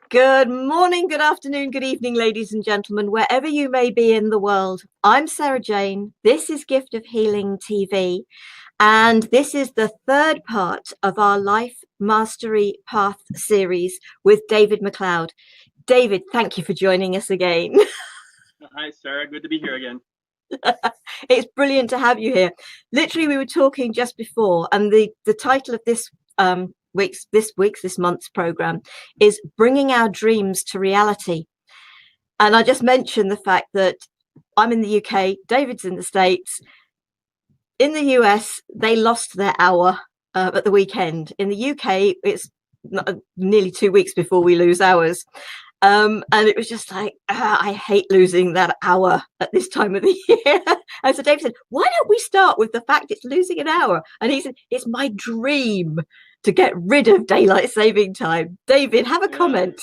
Good morning, good afternoon, good evening, ladies and gentlemen, wherever you may be in the world. I'm Sarah Jane. This is Gift of Healing TV, and this is the third part of our Life Mastery Path series with David McLeod. David, thank you for joining us again. Hi, Sarah. Good to be here again. It's brilliant to have you here. Literally, we were talking just before, and the title of this this month's program is Bringing Our Dreams to Reality. And I just mentioned the fact that I'm in the UK, David's in the States. In the US, they lost their hour at the weekend. In the UK, it's nearly 2 weeks before we lose ours. And it was just like, I hate losing that hour at this time of the year. And so David said, why don't we start with the fact it's losing an hour? And he said, it's my dream to get rid of daylight saving time. David, have a comment.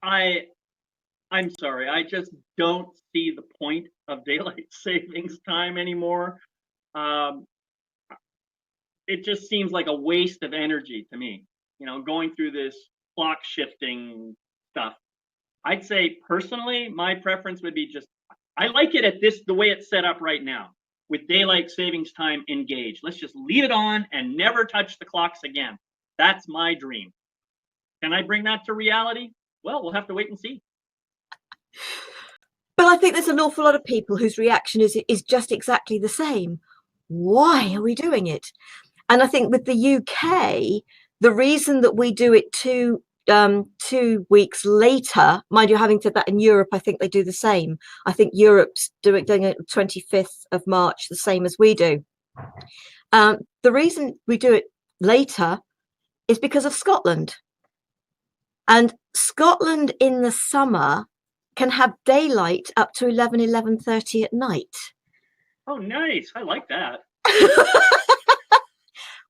I'm sorry. I just don't see the point of daylight savings time anymore. It just seems like a waste of energy to me, going through this clock shifting stuff. I'd say personally, my preference would be I like it at the way it's set up right now with daylight savings time engaged. Let's just leave it on and never touch the clocks again. That's my dream. Can I bring that to reality? Well, we'll have to wait and see. But I think there's an awful lot of people whose reaction is just exactly the same. Why are we doing it? And I think with the UK, the reason that we do it 2 weeks later, mind you, having said that, in Europe, I think they do the same. I think Europe's doing it 25th of March, the same as we do. The reason we do it later is because of Scotland. And Scotland in the summer can have daylight up to 11:30 at night. Oh, nice. I like that.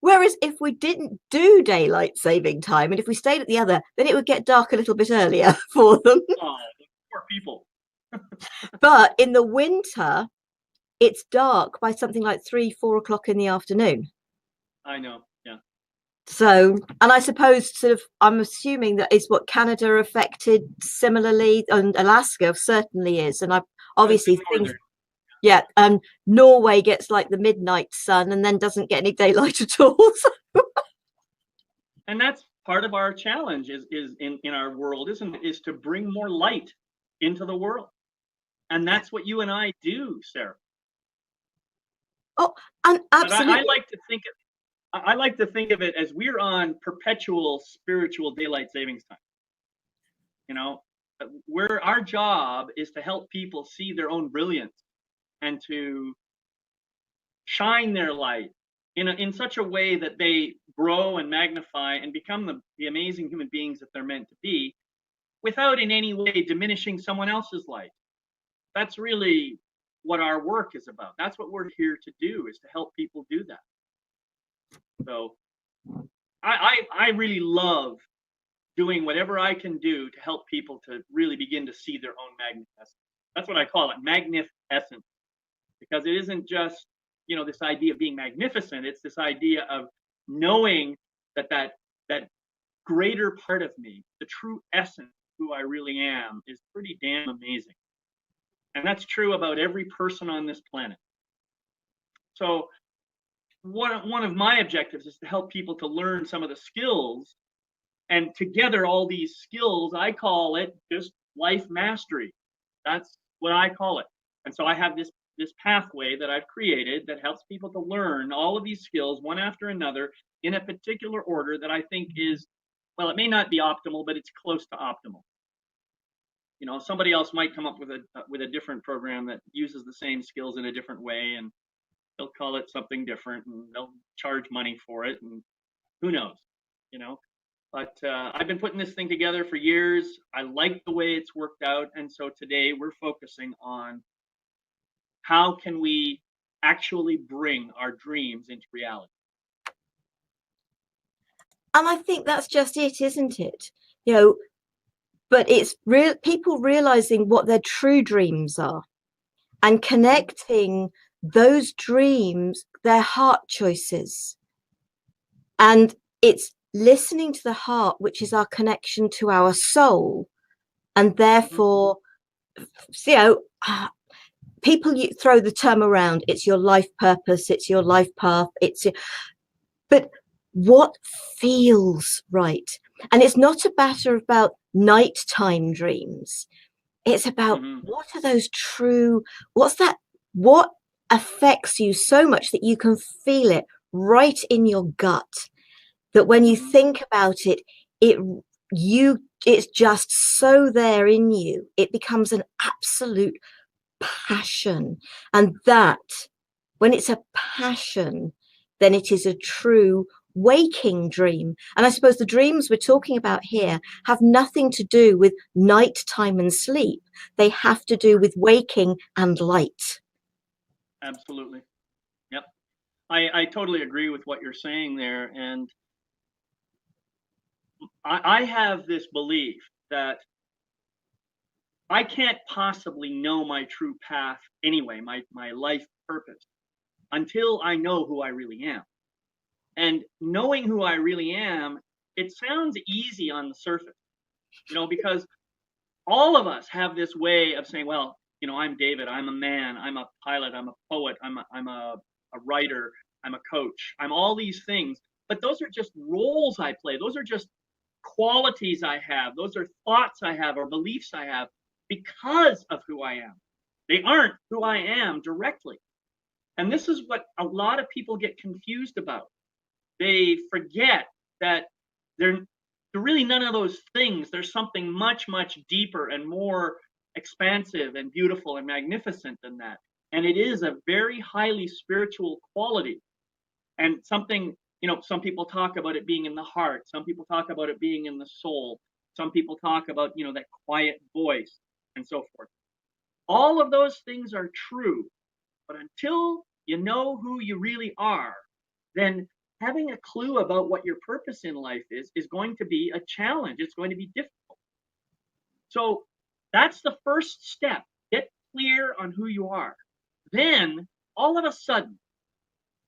Whereas if we didn't do daylight saving time and if we stayed at the other, then it would get dark a little bit earlier for them. Oh, poor people. But in the winter, it's dark by something like 3-4 o'clock in the afternoon. I know. Yeah. So, and I suppose I'm assuming that is what Canada affected similarly, and Alaska certainly is. And I obviously think, yeah, and Norway gets like the midnight sun and then doesn't get any daylight at all. And that's part of our challenge is in our world, isn't it? Is to bring more light into the world. And that's what you and I do, Sarah. Oh, and absolutely. I like to think of it as we're on perpetual spiritual daylight savings time. Where our job is to help people see their own brilliance and to shine their light in such a way that they grow and magnify and become the amazing human beings that they're meant to be, without in any way diminishing someone else's light. That's really what our work is about. That's what we're here to do, is to help people do that. So I really love doing whatever I can do to help people to really begin to see their own magnificence. That's what I call it, magnificence, because it isn't just, this idea of being magnificent. It's this idea of knowing that greater part of me, the true essence of who I really am, is pretty damn amazing. And that's true about every person on this planet. So one of my objectives is to help people to learn some of the skills, and together all these skills, I call it just life mastery. That's what I call it. And so I have this pathway that I've created that helps people to learn all of these skills one after another in a particular order that I think is, well, it may not be optimal, but it's close to optimal. Somebody else might come up with a different program that uses the same skills in a different way, and they'll call it something different, and they'll charge money for it, and who knows, But I've been putting this thing together for years. I like the way it's worked out, and so today we're focusing on how can we actually bring our dreams into reality. And I think that's just it, isn't it? But it's people realizing what their true dreams are and connecting those dreams, their heart choices. And it's listening to the heart, which is our connection to our soul, and Mhm. therefore, you know, people throw the term around. It's your life purpose. It's your life path. But what feels right? And it's not a matter about nighttime dreams. It's about Mhm. what are those true, what's that, what affects you so much that you can feel it right in your gut, that when you Mhm. think about it, it it's just so there in you. It becomes an absolute passion. And that, when it's a passion, then it is a true waking dream. And I suppose the dreams we're talking about here have nothing to do with nighttime and sleep. They have to do with waking and light. Absolutely. Yep. I totally agree with what you're saying there. And I have this belief that I can't possibly know my true path anyway, my life purpose, until I know who I really am. And knowing who I really am, it sounds easy on the surface, because all of us have this way of saying, well, I'm David, I'm a man, I'm a pilot, I'm a poet, I'm a writer, I'm a coach, I'm all these things. But those are just roles I play. Those are just qualities I have. Those are thoughts I have or beliefs I have because of who I am. They aren't who I am directly. And this is what a lot of people get confused about. They forget that they're really none of those things. There's something much, much deeper and more expansive and beautiful and magnificent than that. And it is a very highly spiritual quality, and something, some people talk about it being in the heart. Some people talk about it being in the soul. Some people talk about, that quiet voice and so forth. All of those things are true. But until you know who you really are, then having a clue about what your purpose in life is going to be a challenge. It's going to be difficult. So that's the first step. Get clear on who you are. Then all of a sudden,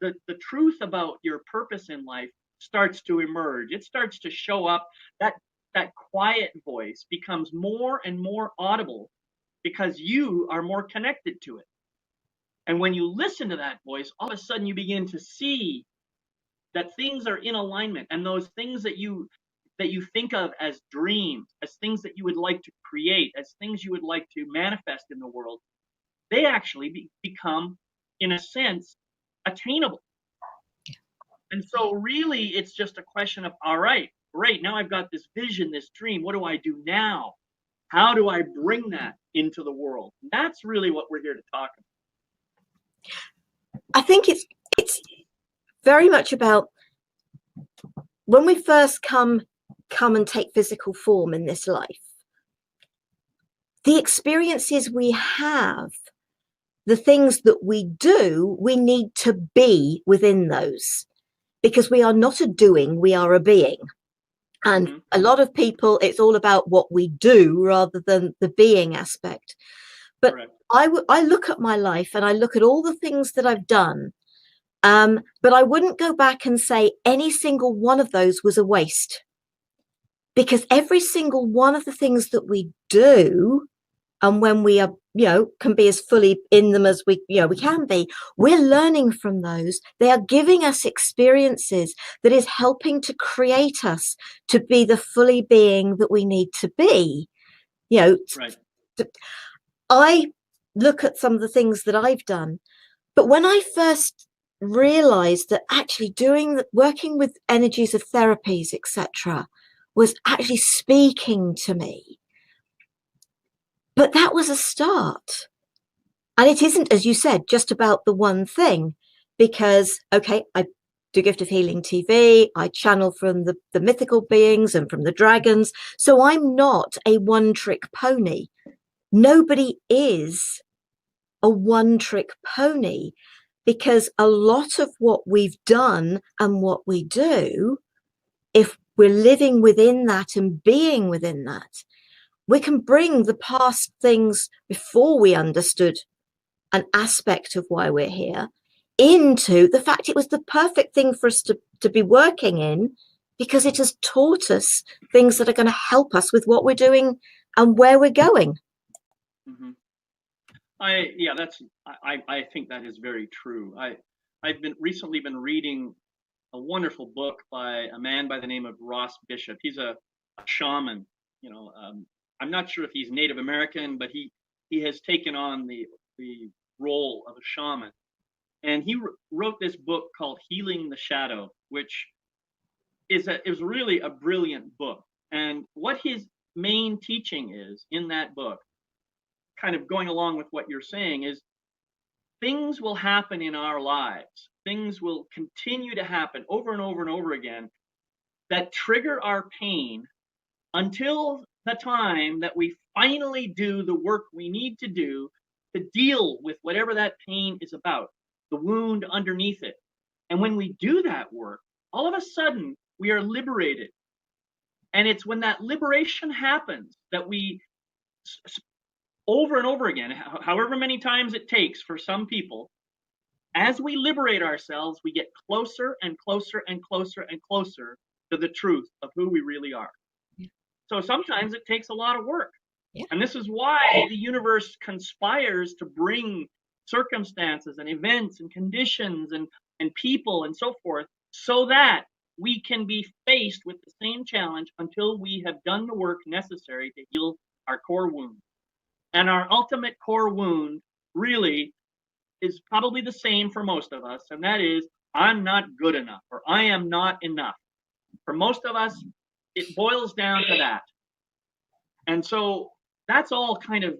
the truth about your purpose in life starts to emerge. It starts to show up. That quiet voice becomes more and more audible because you are more connected to it. And when you listen to that voice, all of a sudden you begin to see that things are in alignment, and those things that you think of as dreams, as things that you would like to create, as things you would like to manifest in the world, they actually become, in a sense, attainable. And so really it's just a question of, all right, great, now I've got this vision, this dream. What do I do now? How do I bring that into the world? And that's really what we're here to talk about. I think it's very much about when we first come and take physical form in this life, the experiences we have, the things that we do, we need to be within those, because we are not a doing, we are a being. And Mm-hmm. a lot of people, it's all about what we do rather than the being aspect. But Correct. I look at my life and I look at all the things that I've done, but I wouldn't go back and say any single one of those was a waste, because every single one of the things that we do, and when we are, can be as fully in them as we can be, we're learning from those. They are giving us experiences that is helping to create us to be the fully being that we need to be. Right. I look at some of the things that I've done, but when I first realized that actually working with energies of therapies, etc., was actually speaking to me, but that was a start. And it isn't, as you said, just about the one thing, because, okay, I do Gift of Healing TV, I channel from the mythical beings and from the dragons. So I'm not a one trick pony. Nobody is a one trick pony, because a lot of what we've done and what we do, if we're living within that and being within that, we can bring the past things before we understood an aspect of why we're here into the fact it was the perfect thing for us to be working in, because it has taught us things that are going to help us with what we're doing and where we're going. Mm-hmm. I think that is very true. I've recently been reading a wonderful book by a man by the name of Ross Bishop. He's a shaman. I'm not sure if he's Native American, but he has taken on the role of a shaman. And he wrote this book called Healing the Shadow, which is really a brilliant book. And what his main teaching is in that book, kind of going along with what you're saying, is things will happen in our lives. Things will continue to happen over and over and over again that trigger our pain until the time that we finally do the work we need to do to deal with whatever that pain is about, the wound underneath it. And when we do that work, all of a sudden we are liberated. And it's when that liberation happens that we, over and over again, however many times it takes for some people, as we liberate ourselves, we get closer and closer and closer and closer to the truth of who we really are. Yeah. So sometimes it takes a lot of work. Yeah. And this is why the universe conspires to bring circumstances and events and conditions and people and so forth, so that we can be faced with the same challenge until we have done the work necessary to heal our core wound. And our ultimate core wound really is probably the same for most of us, and that is, I'm not good enough, or I am not enough. For most of us, it boils down to that. And so that's all kind of,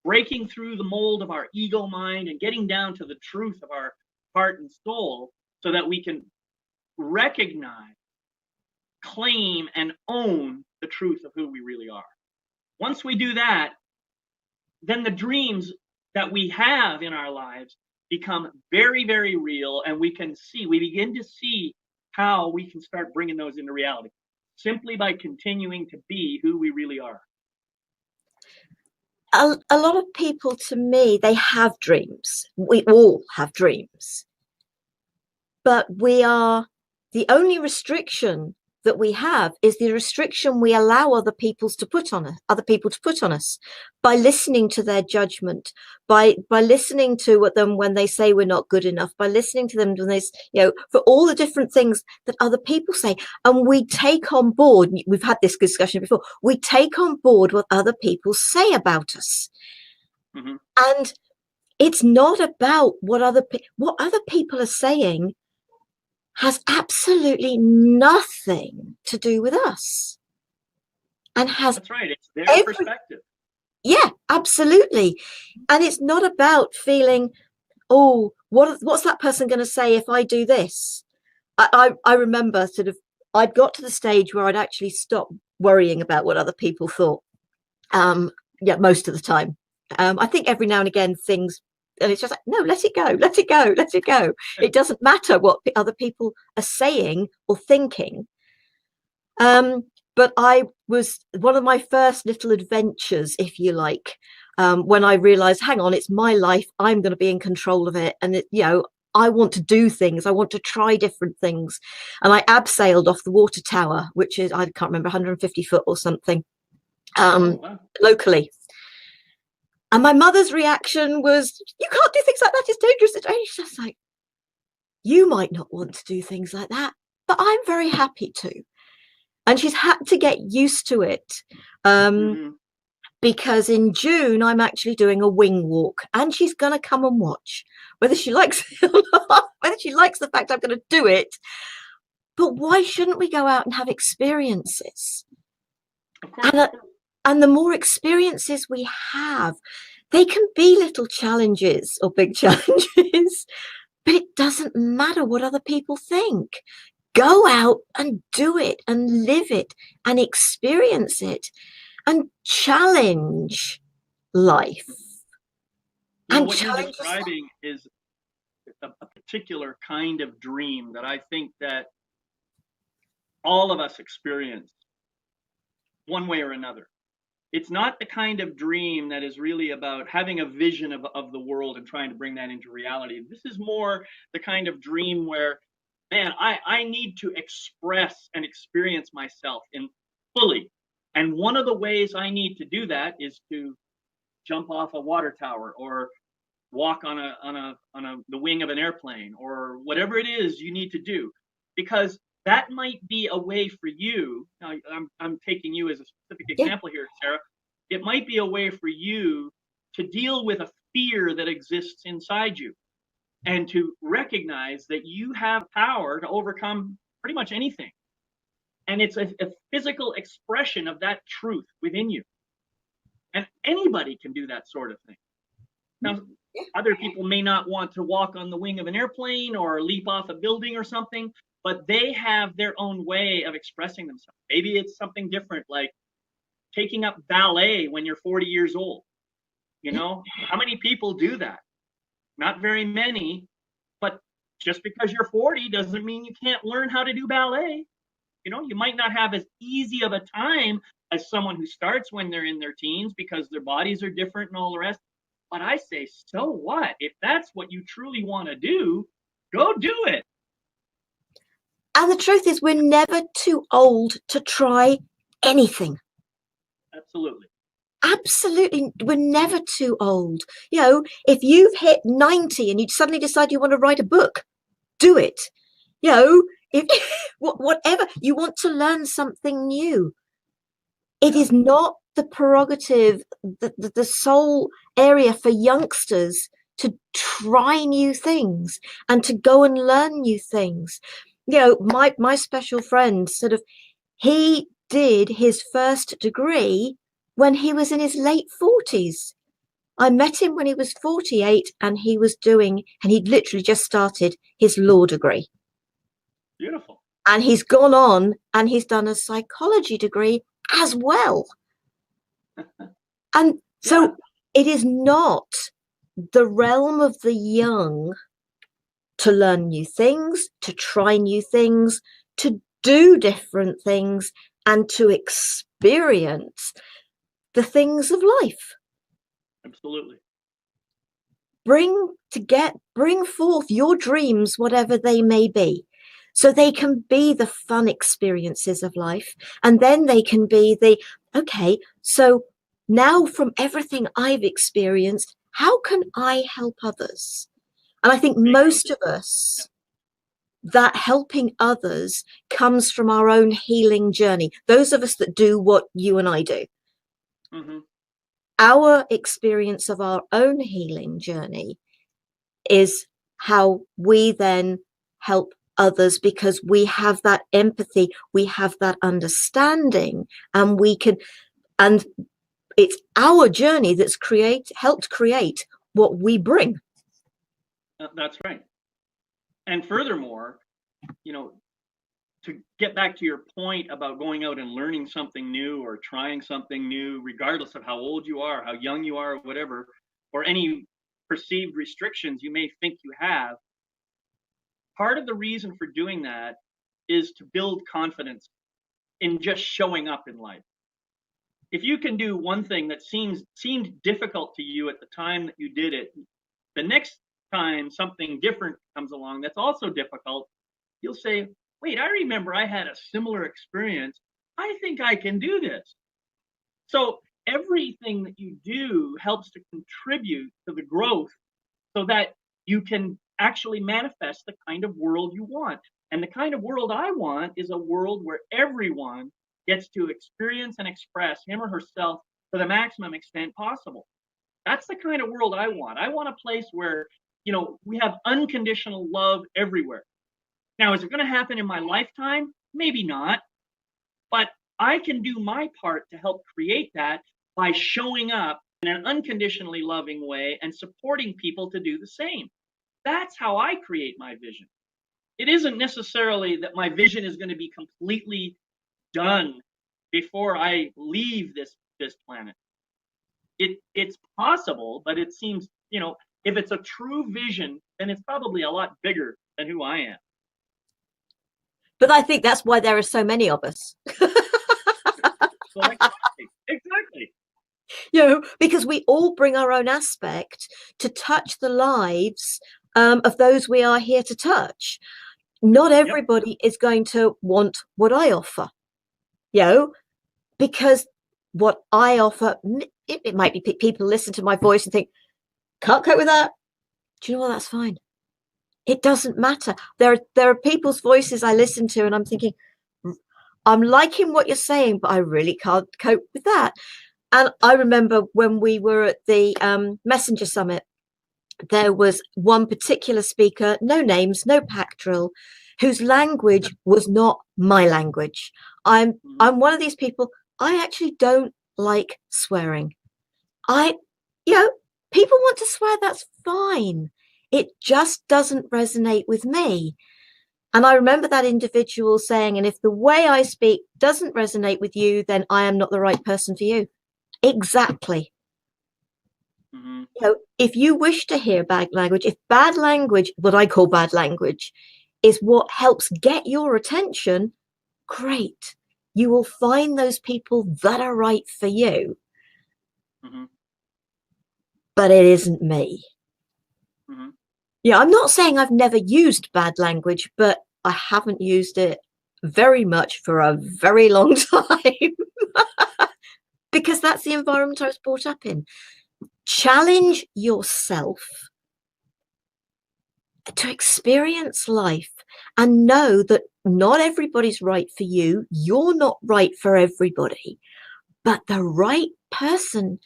breaking through the mold of our ego mind and getting down to the truth of our heart and soul, so that we can recognize, claim, and own the truth of who we really are. Once we do that, then the dreams that we have in our lives become very, very real, and we begin to see how we can start bringing those into reality, simply by continuing to be who we really are. A lot of people, to me, they have dreams. We all have dreams. But the only restriction that we have is the restriction we allow other people to put on us by listening to their judgment, by listening to them when they say we're not good enough, by listening to them when they, for all the different things that other people say. And we take on board, we've had this discussion before, we take on board what other people say about us. Mm-hmm. And it's not about what other people are saying has absolutely nothing to do with us, and has. That's right. It's their perspective. Yeah, absolutely. And it's not about feeling, oh, what's that person going to say if I do this? I remember I'd got to the stage where I'd actually stopped worrying about what other people thought. Most of the time. I think every now and again things. And it's just like, no, let it go, let it go, let it go. It doesn't matter what other people are saying or thinking. But I was one of my first little adventures, if you like, when I realized, hang on, it's my life. I'm going to be in control of it. And, I want to do things. I want to try different things. And I abseiled off the water tower, which is, I can't remember, 150 foot or something, locally. And my mother's reaction was, you can't do things like that. It's dangerous. And she's just like, you might not want to do things like that, but I'm very happy to. And she's had to get used to it. Because in June, I'm actually doing a wing walk, and she's going to come and watch, whether she likes it or not, whether she likes the fact I'm going to do it. But why shouldn't we go out and have experiences? Of course. And the more experiences we have, they can be little challenges or big challenges, but it doesn't matter what other people think. Go out and do it and live it and experience it and challenge life. And what you're describing is a particular kind of dream that I think that all of us experience one way or another. It's not the kind of dream that is really about having a vision of the world and trying to bring that into reality. This is more the kind of dream where man, I need to express and experience myself in fully. And one of the ways I need to do that is to jump off a water tower or walk on the wing of an airplane or whatever it is you need to do, because that might be a way for you. Now, I'm taking you as a specific Yeah. example here, Sarah. It might be a way for you to deal with a fear that exists inside you and to recognize that you have power to overcome pretty much anything. And it's a physical expression of that truth within you. And anybody can do that sort of thing. Now, other people may not want to walk on the wing of an airplane or leap off a building or something, but they have their own way of expressing themselves. Maybe it's something different, like taking up ballet when you're 40 years old. You know, how many people do that? Not very many, but just because you're 40 doesn't mean you can't learn how to do ballet. You know, you might not have as easy of a time as someone who starts when they're in their teens because their bodies are different and all the rest. But I say, so what? If that's what you truly want to do, go do it. And the truth is, we're never too old to try anything. Absolutely. Absolutely. We're never too old. You know, if you've hit 90 and you suddenly decide you want to write a book, do it. You know, if whatever you want to learn something new, it is not the prerogative, the sole area for youngsters to try new things and to go and learn new things. You know, my special friend sort of, he did his first degree when he was in his late 40s. I met him when he was 48 and he'd literally just started his law degree. Beautiful. And he's gone on and he's done a psychology degree as well. And so it is not the realm of the young to learn new things, to try new things, to do different things, and to experience the things of life. Absolutely. Bring forth your dreams, whatever they may be, so they can be the fun experiences of life. And then they can be okay, so now from everything I've experienced, how can I help others? And I think most of us, that helping others comes from our own healing journey. Those of us that do what you and I do. Mm-hmm. Our experience of our own healing journey is how we then help others, because we have that empathy, we have that understanding, and it's our journey that's helped create what we bring. That's right. And furthermore, you know, to get back to your point about going out and learning something new or trying something new, regardless of how old you are, how young you are, or whatever, or any perceived restrictions you may think you have, part of the reason for doing that is to build confidence in just showing up in life. If you can do one thing that seemed difficult to you at the time that you did it, the next time something different comes along that's also difficult, you'll say, wait, I remember I had a similar experience. I think I can do this. So everything that you do helps to contribute to the growth so that you can actually manifest the kind of world you want. And the kind of world I want is a world where everyone gets to experience and express him or herself to the maximum extent possible. That's the kind of world I want. I want a place where, you know, we have unconditional love everywhere. Now, is it going to happen in my lifetime? Maybe not. But I can do my part to help create that by showing up in an unconditionally loving way and supporting people to do the same. That's how I create my vision. It isn't necessarily that my vision is going to be completely done before I leave this planet. It's possible, but it seems, you know, if it's a true vision, then it's probably a lot bigger than who I am. But I think that's why there are so many of us. Well, exactly. You know, because we all bring our own aspect to touch the lives of those we are here to touch. Not Yep. everybody is going to want what I offer, because what I offer, it might be people listen to my voice and think, can't cope with that. Do you know what? That's fine. It doesn't matter. There are people's voices I listen to and I'm thinking, I'm liking what you're saying, but I really can't cope with that. And I remember when we were at the Messenger Summit, there was one particular speaker, no names, no pack drill, whose language was not my language. Mm-hmm. I'm one of these people, I actually don't like swearing. I, you know, people want to swear, that's fine. It just doesn't resonate with me. And I remember that individual saying, and if the way I speak doesn't resonate with you, then I am not the right person for you. Exactly. Mm-hmm. If you wish to hear bad language, if bad language, what I call bad language, is what helps get your attention, great. You will find those people that are right for you. Mm-hmm. But it isn't me. Mm-hmm. Yeah, I'm not saying I've never used bad language, but I haven't used it very much for a very long time because that's the environment I was brought up in. Challenge yourself to experience life and know that not everybody's right for you. You're not right for everybody, but the right person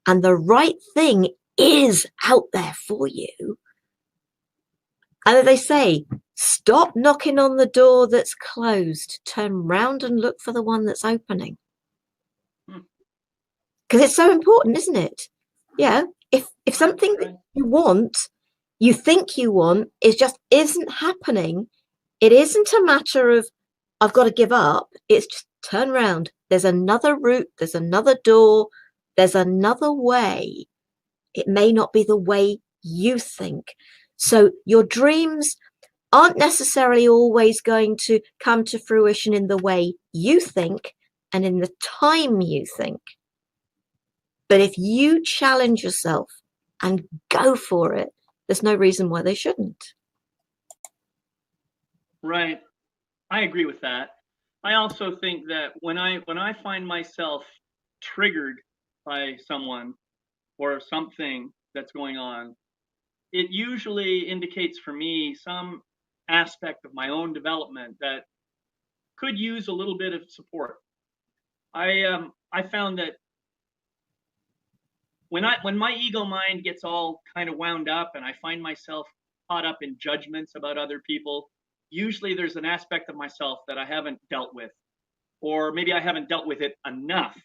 and the right thing is out there for you. And they say, stop knocking on the door that's closed, turn round and look for the one that's opening. Because it's so important, isn't it? Yeah. If something that you want, you think you want, is just isn't happening, it isn't a matter of I've got to give up. It's just turn around. There's another route, there's another door, there's another way. It may not be the way you think. So your dreams aren't necessarily always going to come to fruition in the way you think and in the time you think. But if you challenge yourself and go for it, there's no reason why they shouldn't. Right. I agree with that. I also think that when I find myself triggered by someone or something that's going on, it usually indicates for me some aspect of my own development that could use a little bit of support. I found that when my ego mind gets all kind of wound up and I find myself caught up in judgments about other people, usually there's an aspect of myself that I haven't dealt with, or maybe I haven't dealt with it enough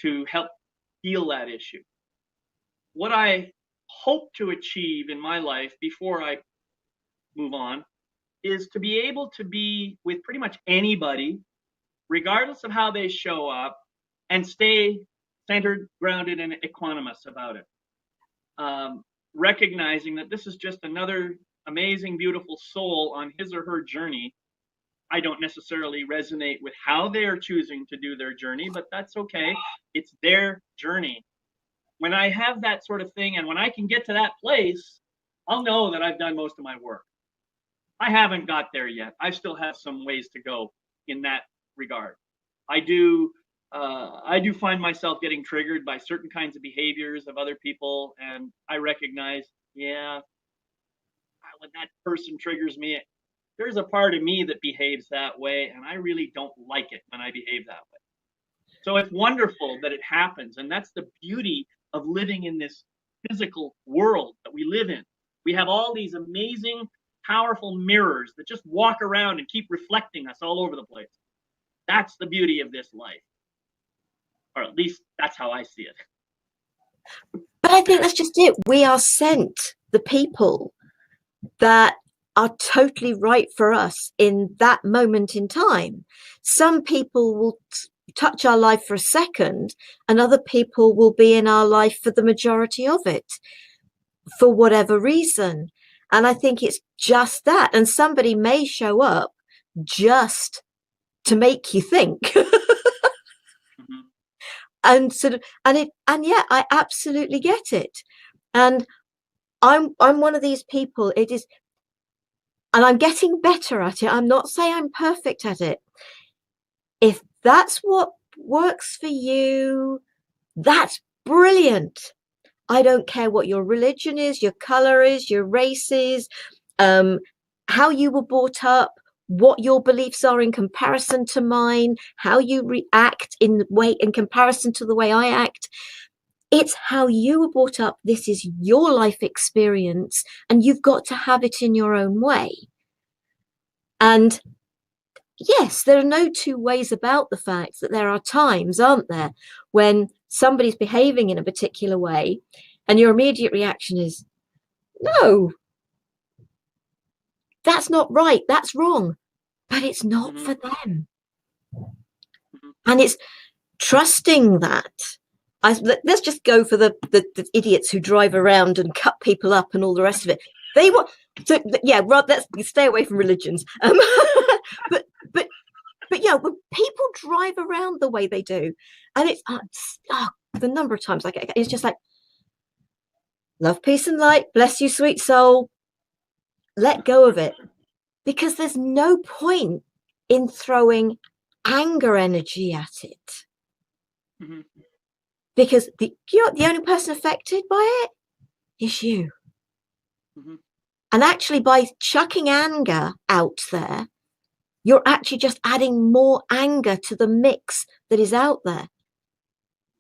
to help heal that issue. What I hope to achieve in my life before I move on is to be able to be with pretty much anybody, regardless of how they show up, and stay centered, grounded, and equanimous about it. Recognizing that this is just another amazing, beautiful soul on his or her journey. I don't necessarily resonate with how they are choosing to do their journey, but that's okay. It's their journey. When I have that sort of thing and when I can get to that place, I'll know that I've done most of my work. I haven't got there yet. I still have some ways to go in that regard. I do I do find myself getting triggered by certain kinds of behaviors of other people, and I recognize, yeah, when that person triggers me, there's a part of me that behaves that way, and I really don't like it when I behave that way. So it's wonderful that it happens, and that's the beauty of living in this physical world that we live in. We have all these amazing, powerful mirrors that just walk around and keep reflecting us all over the place. That's the beauty of this life, or at least that's how I see it. But I think that's just it. We are sent the people that are totally right for us in that moment in time. Some people will touch our life for a second, and other people will be in our life for the majority of it for whatever reason. And I think it's just that. And somebody may show up just to make you think. Mm-hmm. And sort of and yeah, I absolutely get it. And I'm one of these people. It is and I'm getting better at it. I'm not saying I'm perfect at it. If that's what works for you, that's brilliant. I don't care what your religion is, your color is, your race is, um, how you were brought up, what your beliefs are in comparison to mine, how you react in comparison to the way I act. It's how you were brought up. This is your life experience, and you've got to have it in your own way. And yes, there are no two ways about the fact that there are times, aren't there, when somebody's behaving in a particular way and your immediate reaction is, no, that's not right, that's wrong, but it's not Mm-hmm. for them. Mm-hmm. And it's trusting that. Let's just go for the idiots who drive around and cut people up and all the rest of it. They want so yeah. Let's stay away from religions. But but but yeah, when people drive around the way they do, and it's the number of times I get, it's just like, love, peace, and light. Bless you, sweet soul. Let go of it, because there's no point in throwing anger energy at it. Mm-hmm. Because the only person affected by it is you. Mm-hmm. And actually, by chucking anger out there, you're actually just adding more anger to the mix that is out there.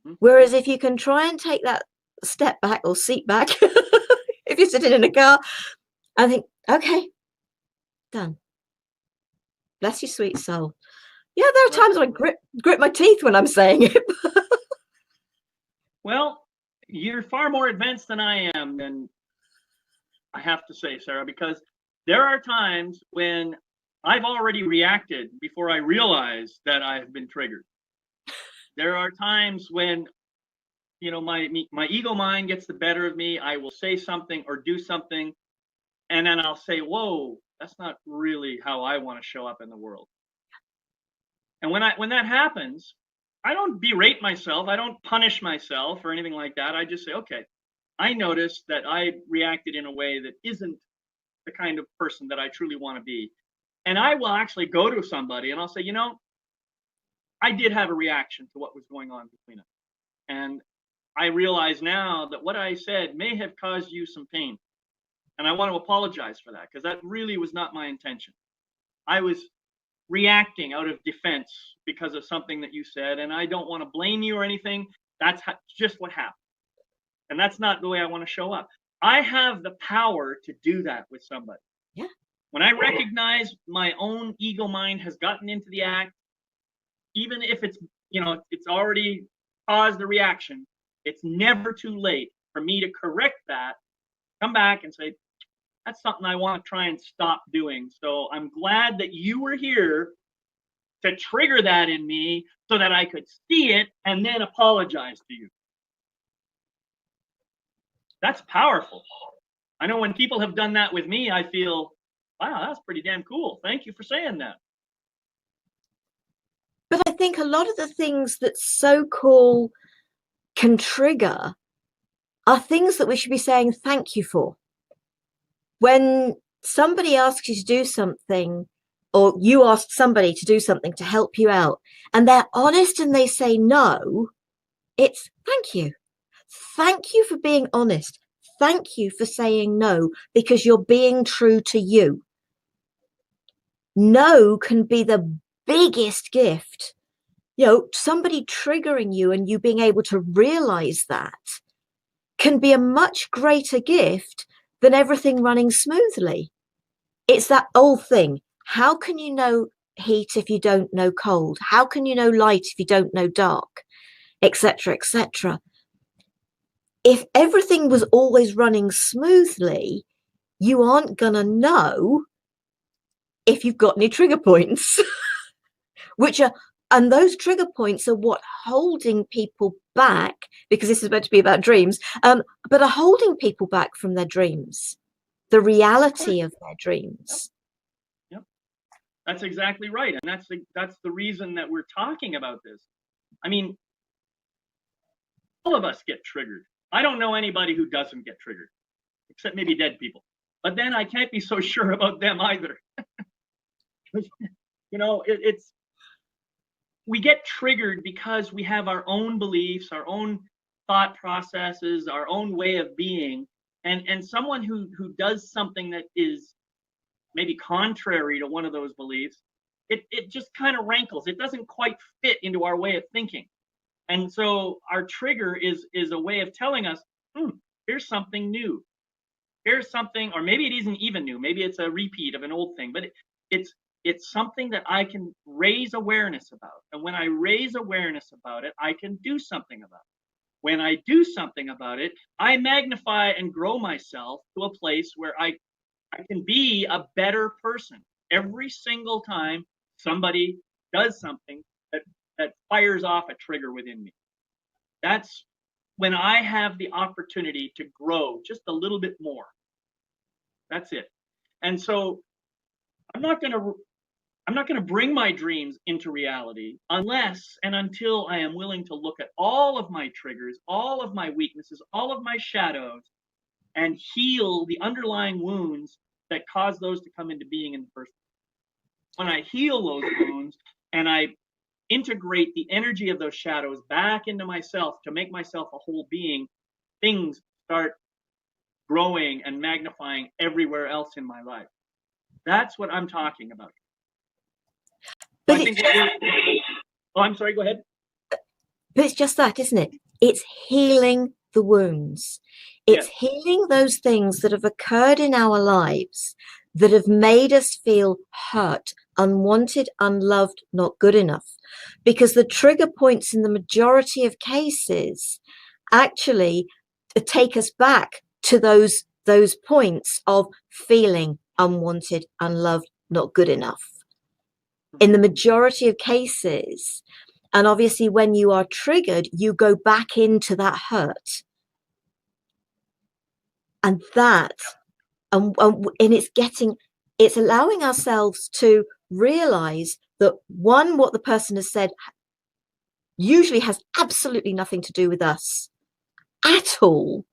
Mm-hmm. Whereas if you can try and take that step back or seat back, if you're sitting in a car, I think, okay, done. Bless you, sweet soul. Yeah, there are Right. times when I grip my teeth when I'm saying it. Well, you're far more advanced than I am, and I have to say, Sarah, because there are times when I've already reacted before I realize that I've been triggered. There are times when, my ego mind gets the better of me. I will say something or do something, and then I'll say, "Whoa, that's not really how I want to show up in the world." And when that happens, I don't berate myself. I don't punish myself or anything like that. I just say, "Okay, I noticed that I reacted in a way that isn't the kind of person that I truly want to be." And I will actually go to somebody and I'll say, I did have a reaction to what was going on between us. And I realize now that what I said may have caused you some pain. And I want to apologize for that, because that really was not my intention. I was reacting out of defense because of something that you said. And I don't want to blame you or anything. That's just what happened. And that's not the way I want to show up. I have the power to do that with somebody. Yeah. When I recognize my own ego mind has gotten into the act, even if it's already caused the reaction, it's never too late for me to correct that, come back and say, that's something I want to try and stop doing. So I'm glad that you were here to trigger that in me so that I could see it and then apologize to you. That's powerful. I know when people have done that with me, I feel, wow, that's pretty damn cool. Thank you for saying that. But I think a lot of the things that so-called can trigger are things that we should be saying thank you for. When somebody asks you to do something, or you ask somebody to do something to help you out, and they're honest and they say no, it's thank you. Thank you for being honest. Thank you for saying no, because you're being true to you. No can be the biggest gift. Somebody triggering you and you being able to realize that can be a much greater gift than everything running smoothly. It's that old thing. How can you know heat if you don't know cold? How can you know light if you don't know dark? Etc., etc. If everything was always running smoothly, you aren't going to know if you've got any trigger points, and those trigger points are what holding people back, because this is meant to be about dreams, but are holding people back from their dreams, the reality of their dreams. Yep. That's exactly right. And that's the reason that we're talking about this. I mean, all of us get triggered. I don't know anybody who doesn't get triggered, except maybe dead people. but then I can't be so sure about them either. It's we get triggered because we have our own beliefs, our own thought processes, our own way of being, and someone who does something that is maybe contrary to one of those beliefs, it just kind of rankles. It doesn't quite fit into our way of thinking. And so our trigger is a way of telling us, here's something new. Here's something, or maybe it isn't even new. Maybe it's a repeat of an old thing, but it's something that I can raise awareness about. And when I raise awareness about it, I can do something about it. When I do something about it, I magnify and grow myself to a place where I can be a better person. Every single time somebody does something that fires off a trigger within me, that's when I have the opportunity to grow just a little bit more. That's it. And so I'm not going to bring my dreams into reality unless and until I am willing to look at all of my triggers, all of my weaknesses, all of my shadows, and heal the underlying wounds that cause those to come into being in the first place. When I heal those wounds and I integrate the energy of those shadows back into myself to make myself a whole being, things start growing and magnifying everywhere else in my life. That's what I'm talking about. So I think oh, I'm sorry, go ahead. But it's just that, isn't it? It's healing the wounds. It's healing those things that have occurred in our lives that have made us feel hurt, unwanted, unloved, not good enough. Because the trigger points in the majority of cases actually take us back to those points of feeling unwanted, unloved, not good enough. In the majority of cases. And obviously, when you are triggered, you go back into that hurt. And that, and it's allowing ourselves to realize that one, what the person has said usually has absolutely nothing to do with us at all.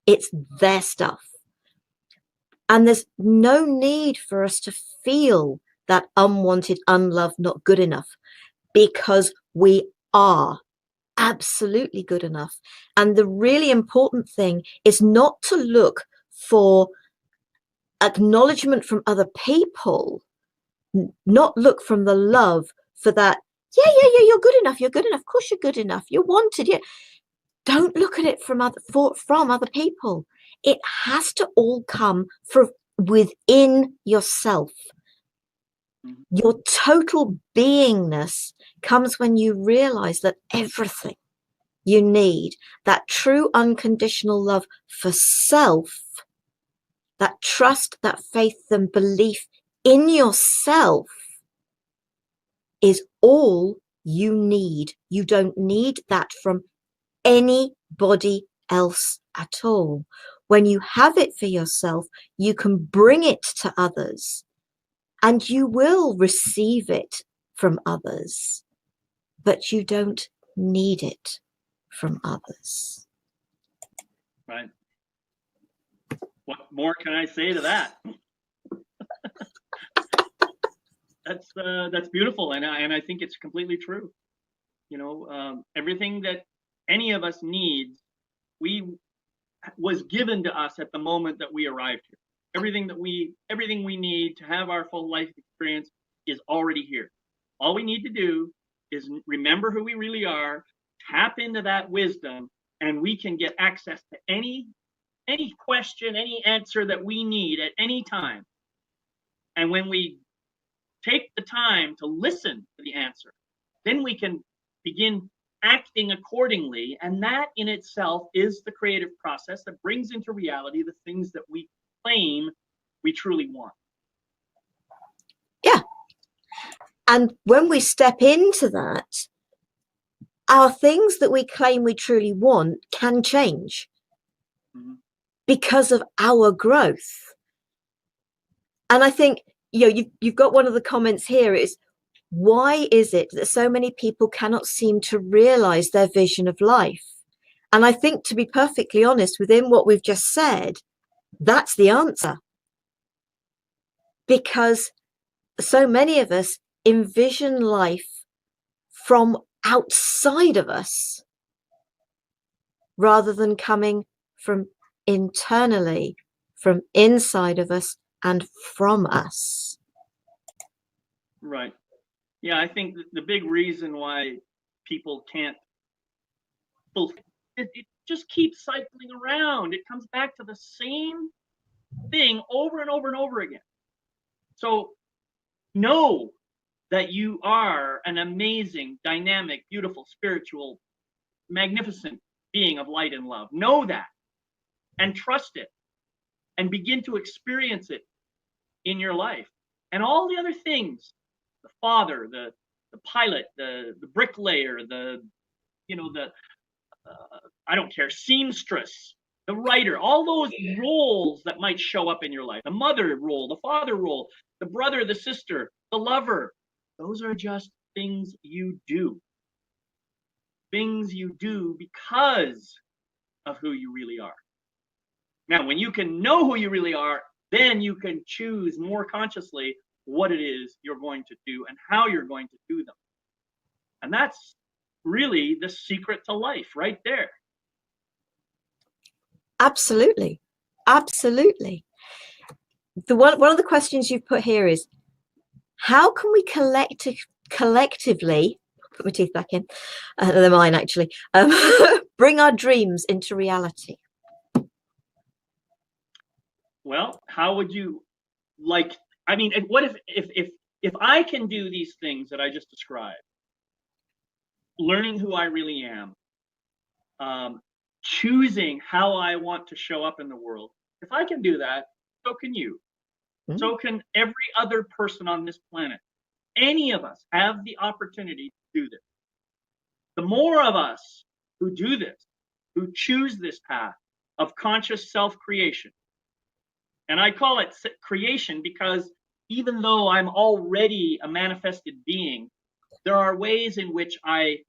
It's their stuff. And there's no need for us to feel that unwanted, unloved, not good enough, because we are absolutely good enough. And the really important thing is not to look for acknowledgement from other people, not look from the love for that. Yeah, you're good enough. You're good enough. Of course, you're good enough. You're wanted. Yeah. Don't look at it from other people. It has to all come from within yourself. Your total beingness comes when you realize that everything you need, that true unconditional love for self, that trust, that faith and belief in yourself, is all you need. You don't need that from anybody else at all. When you have it for yourself, you can bring it to others, and you will receive it from others, but you don't need it from others. Right. What more can I say to that? That's beautiful, and I think it's completely true. Everything that any of us needs, was given to us at the moment that we arrived here. Everything we need to have our full life experience is already here. All we need to do is remember who we really are, tap into that wisdom, and we can get access to any question, any answer that we need at any time. And when we take the time to listen to the answer, then we can begin acting accordingly. And that in itself is the creative process that brings into reality the things that we claim we truly want. Yeah. And when we step into that, our things that we claim we truly want can change because of our growth. And I think, you've got one of the comments here is, why is it that so many people cannot seem to realize their vision of life? And I think, to be perfectly honest, within what we've just said, that's the answer. because so many of us envision life from outside of us rather than coming from internally, from inside of us and from us. Right. Yeah, I think the big reason why people can't fulfill it just keeps cycling around. It comes back to the same thing over and over and over again. So know that you are an amazing, dynamic, beautiful, spiritual, magnificent being of light and love. Know that and trust it and begin to experience it in your life. And all the other things, the father, the pilot, the bricklayer, the I don't care, seamstress, the writer, all those roles that might show up in your life, the mother role, the father role, the brother, the sister, the lover, those are just things you do. Things you do because of who you really are. Now, when you can know who you really are, then you can choose more consciously what it is you're going to do and how you're going to do them. And that's really the secret to life right there. Absolutely. Absolutely. One of the questions you've put here is, how can we collectively, put my teeth back in, they're mine actually, bring our dreams into reality? Well, how would you like, I mean, what if I can do these things that I just described, learning who I really am, choosing how I want to show up in the world, if I can do that, so can you. So can every other person on this planet. Any of us have the opportunity to do this. The more of us who do this, who choose this path of conscious self-creation, and I call it creation because even though I'm already a manifested being, there are ways in which I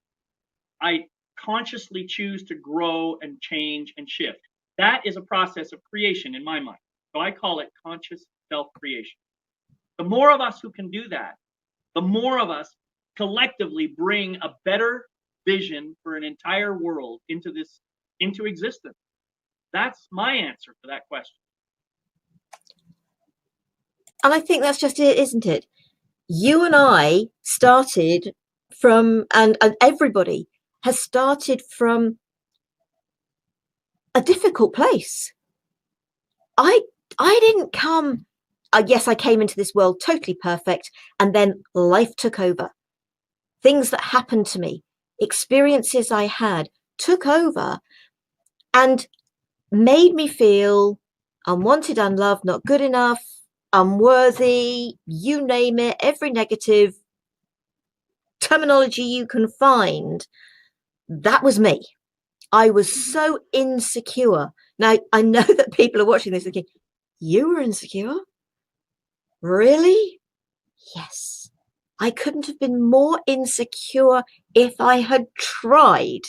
consciously choose to grow and change and shift. That is a process of creation in my mind. So I call it conscious self-creation. The more of us who can do that, the more of us collectively bring a better vision for an entire world into existence. That's my answer to that question. And I think that's just it, isn't it? You and I started from, and everybody has started from a difficult place. I didn't come, yes, I came into this world totally perfect, and then life took over. Things that happened to me, experiences I had, took over and made me feel unwanted, unloved, not good enough, unworthy, you name it, every negative terminology you can find. That was me. I was so insecure. Now, I know that people are watching this thinking, you were insecure? Really? Yes. I couldn't have been more insecure if I had tried.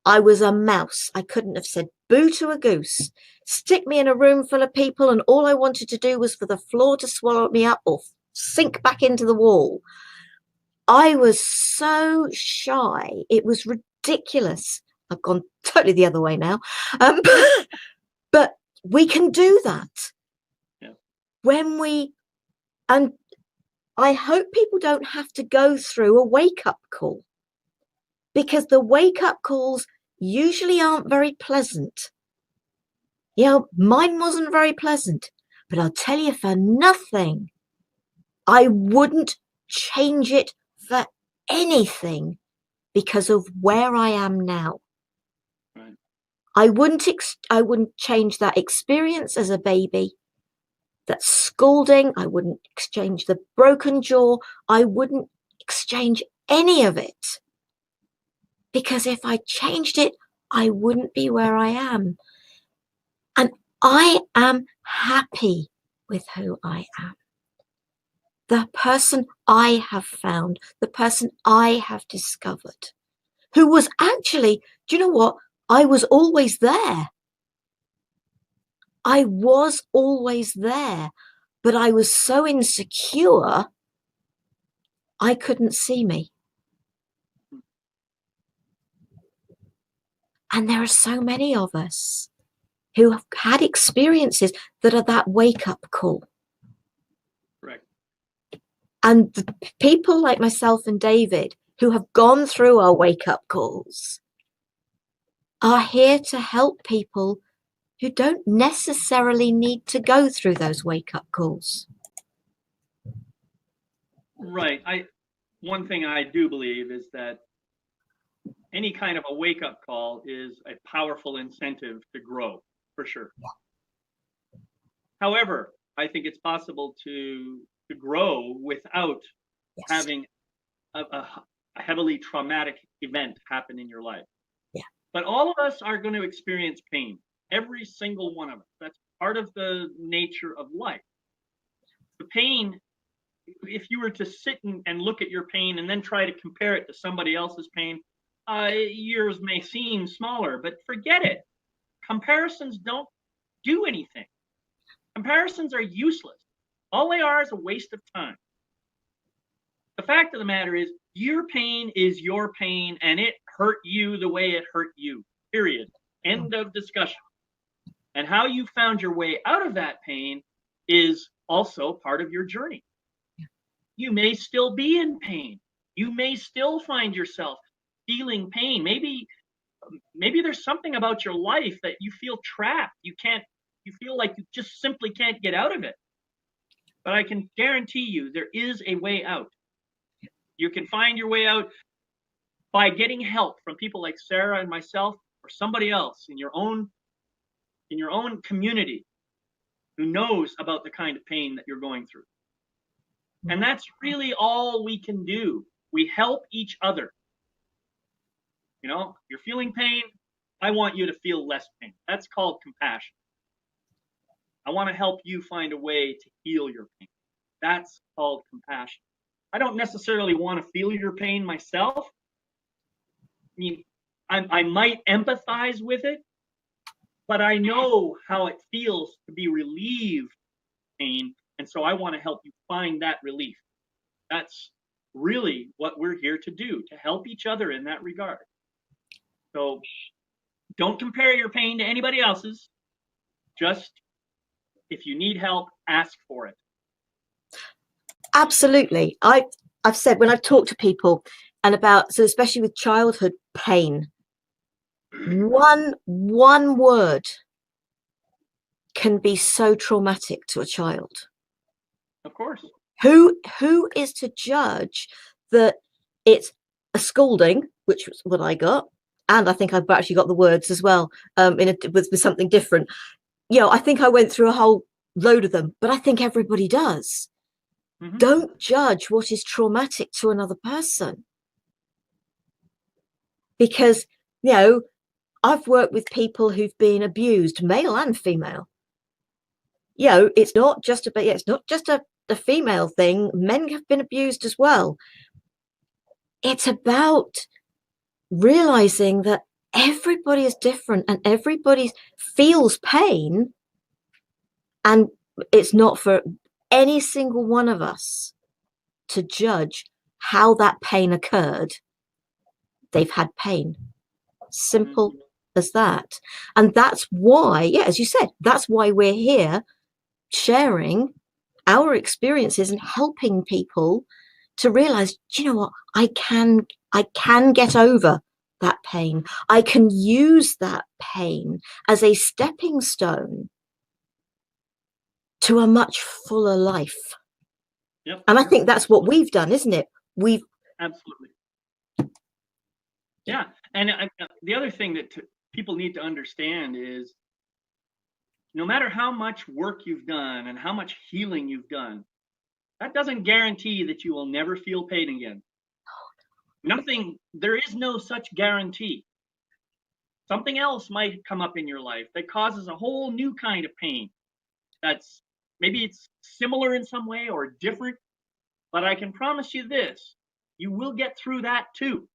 I was a mouse. I couldn't have said boo to a goose. Stick me in a room full of people and all I wanted to do was for the floor to swallow me up or sink back into the wall. I was so shy. It was ridiculous. I've gone totally the other way now. But we can do that. Yeah. When we, and I hope people don't have to go through a wake-up call, because the wake-up calls usually aren't very pleasant. You know, mine wasn't very pleasant, but I'll tell you for nothing, I wouldn't change it for anything because of where I am now. Right. I wouldn't change that experience as a baby, that scolding. I wouldn't exchange the broken jaw. I wouldn't exchange any of it, because if I changed it, I wouldn't be where I am. And I am happy with who I am. The person I have found, the person I have discovered, who was actually, do you know what? I was always there. I was always there, but I was so insecure, I couldn't see me. And there are so many of us who have had experiences that are that wake-up call. Correct. And the people like myself and David who have gone through our wake-up calls are here to help people who don't necessarily need to go through those wake-up calls. Right. One thing I do believe is that any kind of a wake-up call is a powerful incentive to grow, for sure. However, I think it's possible to grow without having a heavily traumatic event happen in your life. Yeah. But all of us are going to experience pain. Every single one of us. That's part of the nature of life. The pain, if you were to sit and look at your pain and then try to compare it to somebody else's pain, yours may seem smaller, but forget it. Comparisons don't do anything. Comparisons are useless. All they are is a waste of time. The fact of the matter is, your pain is your pain, and it hurt you the way it hurt you. Period. End of discussion. And how you found your way out of that pain is also part of your journey. You may still be in pain. You may still find yourself feeling pain. Maybe there's something about your life that you feel trapped. You feel like you just simply can't get out of it. But I can guarantee you there is a way out. You can find your way out by getting help from people like Sarah and myself, or somebody else in your own community who knows about the kind of pain that you're going through. And that's really all we can do. We help each other. You know, you're feeling pain. I want you to feel less pain. That's called compassion. I want to help you find a way to heal your pain. That's called compassion. I don't necessarily want to feel your pain myself. I mean, I might empathize with it, but I know how it feels to be relieved pain, and so I want to help you find that relief. That's really what we're here to do, to help each other in that regard. So don't compare your pain to anybody else's. Just, if you need help, ask for it. Absolutely. I've said when I've talked to people and about, so especially with childhood pain, one word can be so traumatic to a child. Of course. Who is to judge that it's a scolding, which was what I got, and I think I've actually got the words as well, with something different. You know, I think I went through a whole load of them, but I think everybody does. Mm-hmm. Don't judge what is traumatic to another person. Because, you know, I've worked with people who've been abused, male and female. You know, it's not just a female thing. Men have been abused as well. It's about realizing that everybody is different and everybody feels pain, and it's not for any single one of us to judge how that pain occurred. They've had pain. Simple as that. And that's why, yeah, as you said, that's why we're here sharing our experiences and helping people to realize, you know what, I can get over that pain. I can use that pain as a stepping stone to a much fuller life. Yep. And I think that's what we've done, isn't it? We've absolutely. Yeah. And the other thing that people need to understand is no matter how much work you've done and how much healing you've done, that doesn't guarantee that you will never feel pain again. Nothing, there is no such guarantee. Something else might come up in your life that causes a whole new kind of pain. That's maybe it's similar in some way or different, but I can promise you this, you will get through that too.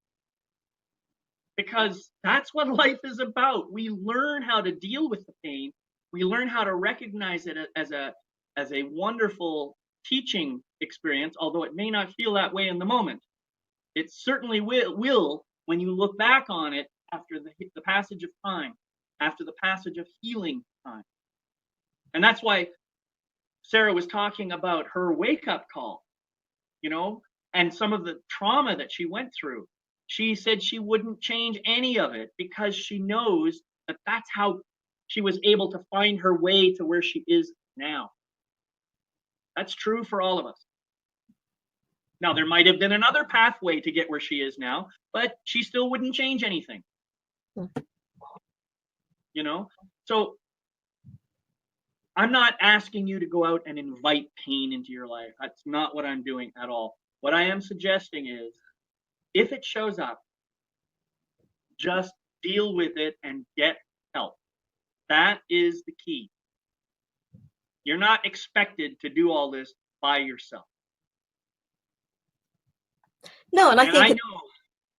Because that's what life is about. We learn how to deal with the pain. We learn how to recognize it as a as a wonderful teaching experience, although it may not feel that way in the moment. It certainly will when you look back on it after the passage of time, after the passage of healing time. And that's why Sarah was talking about her wake-up call, and some of the trauma that she went through. She said she wouldn't change any of it because she knows that that's how she was able to find her way to where she is now. That's true for all of us. Now, there might have been another pathway to get where she is now, but she still wouldn't change anything. So I'm not asking you to go out and invite pain into your life. That's not what I'm doing at all. What I am suggesting is, if it shows up, just deal with it and get help. That is the key. You're not expected to do all this by yourself. No, and I think know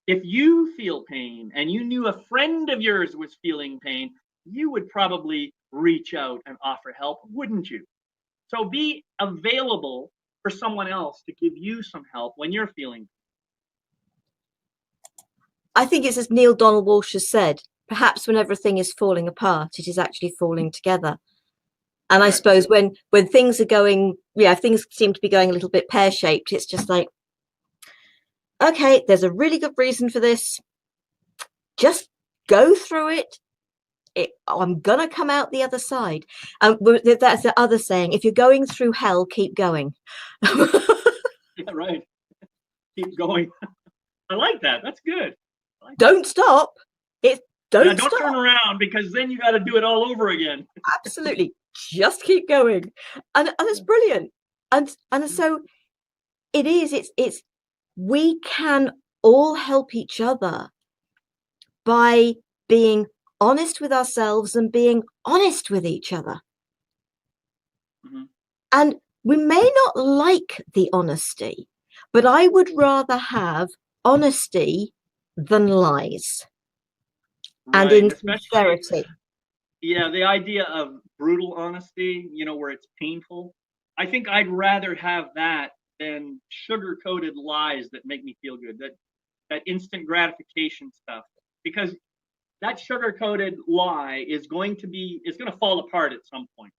if you feel pain and you knew a friend of yours was feeling pain, you would probably reach out and offer help, wouldn't you? So be available for someone else to give you some help when you're feeling. I think it's as Neil Donald Walsh has said, perhaps when everything is falling apart, it is actually falling together. And I suppose when things are going, things seem to be going a little bit pear-shaped, it's just like, okay, there's a really good reason for this. Just go through it. I'm going to come out the other side. That's the other saying. If you're going through hell, keep going. Yeah, right. Keep going. I like that. That's good. Don't stop. Don't stop. Turn around, because then you got to do it all over again. Absolutely. Just keep going. And it's brilliant. And so it is. It's we can all help each other by being honest with ourselves and being honest with each other. Mm-hmm. And we may not like the honesty, but I would rather have honesty than lies. Right. And insincerity. Yeah, the idea of brutal honesty, where it's painful. I think I'd rather have that than sugar-coated lies that make me feel good, that instant gratification stuff. Because that sugar-coated lie is going to fall apart at some point.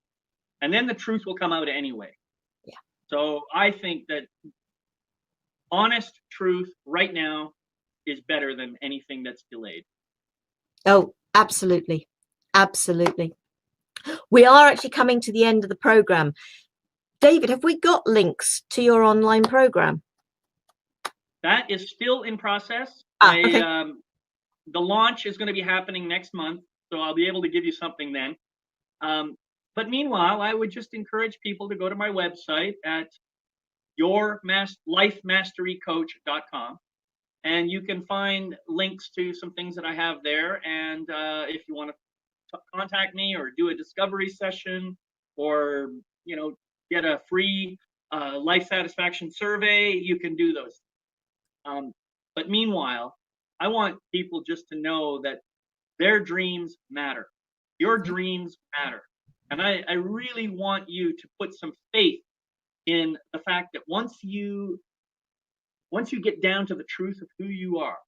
And then the truth will come out anyway. Yeah. So I think that honest truth right now is better than anything that's delayed. Oh, absolutely. Absolutely. We are actually coming to the end of the program. David, have we got links to your online program? That is still in process. Okay. The launch is going to be happening next month, so I'll be able to give you something then. But meanwhile, I would just encourage people to go to my website at yourlifemasterycoach.com, and you can find links to some things that I have there. And if you want to contact me or do a discovery session, or get a free life satisfaction survey, you can do those. But meanwhile, I want people just to know that their dreams matter. Your dreams matter. And I really want you to put some faith in the fact that once you get down to the truth of who you are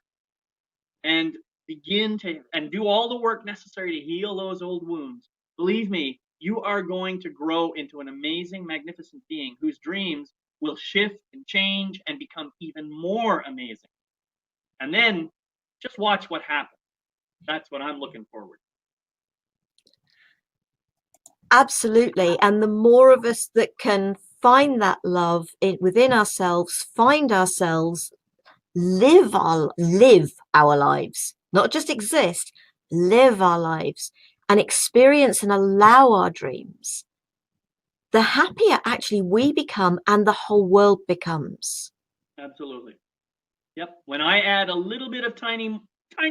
and begin to do all the work necessary to heal those old wounds, believe me, you are going to grow into an amazing, magnificent being whose dreams will shift and change and become even more amazing. And then just watch what happens. That's what I'm looking forward to. Absolutely. And the more of us that can find that love within ourselves, find ourselves, live our lives, not just exist, live our lives and experience and allow our dreams, the happier actually we become and the whole world becomes. Absolutely. Yep. When I add a little bit of tiny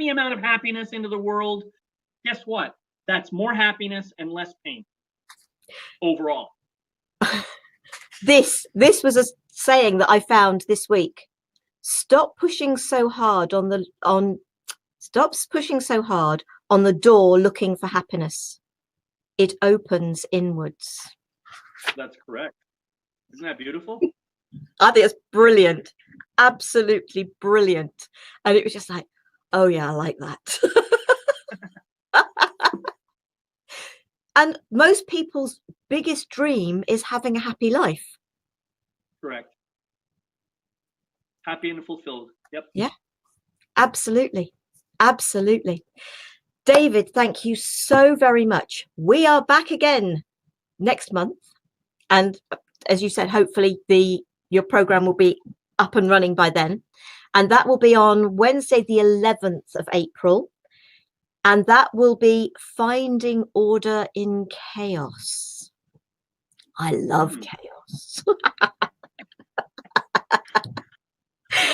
amount of happiness into the world, guess what? That's more happiness and less pain overall. This was a saying that I found this week. Stop pushing so hard on the door looking for happiness. It opens inwards. That's correct. Isn't that beautiful? I think it's brilliant, absolutely brilliant. And it was just like, oh yeah, I like that. And most people's biggest dream is having a happy life. Correct. Happy and fulfilled. Yep. Yeah, absolutely. Absolutely. David, thank you so very much. We are back again next month. And as you said, hopefully your program will be up and running by then. And that will be on Wednesday, the 11th of April. And that will be Finding Order in Chaos. I love chaos.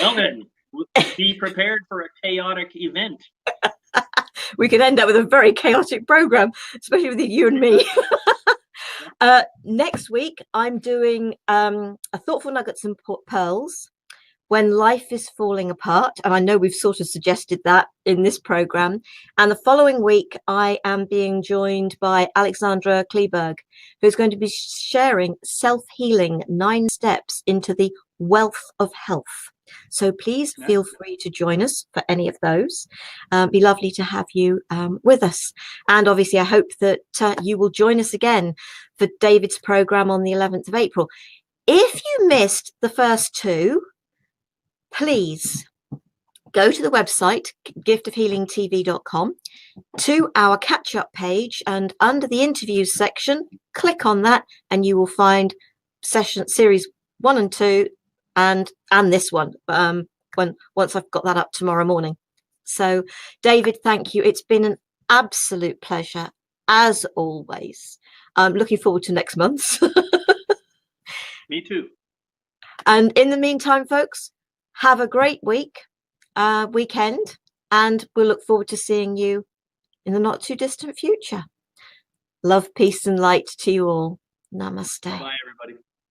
Well then, be prepared for a chaotic event. We could end up with a very chaotic program, especially with you and me. Next week, I'm doing a Thoughtful Nuggets and Pearls, When Life is Falling Apart. And I know we've sort of suggested that in this program. And the following week, I am being joined by Alexandra Kleberg, who's going to be sharing Self-Healing 9 Steps into the Wealth of Health. So please feel free to join us for any of those. Be lovely to have you with us. And obviously, I hope that you will join us again for David's program on the 11th of April. If you missed the first two, please go to the website, giftofhealingtv.com, to our catch-up page, and under the interviews section, click on that, and you will find series 1 and 2, and this one, once I've got that up tomorrow morning. So, David, thank you. It's been an absolute pleasure, as always. I'm looking forward to next month's. Me too. And in the meantime, folks, have a great weekend, and we'll look forward to seeing you in the not too distant future. Love, peace, and light to you all. Namaste. Bye, everybody.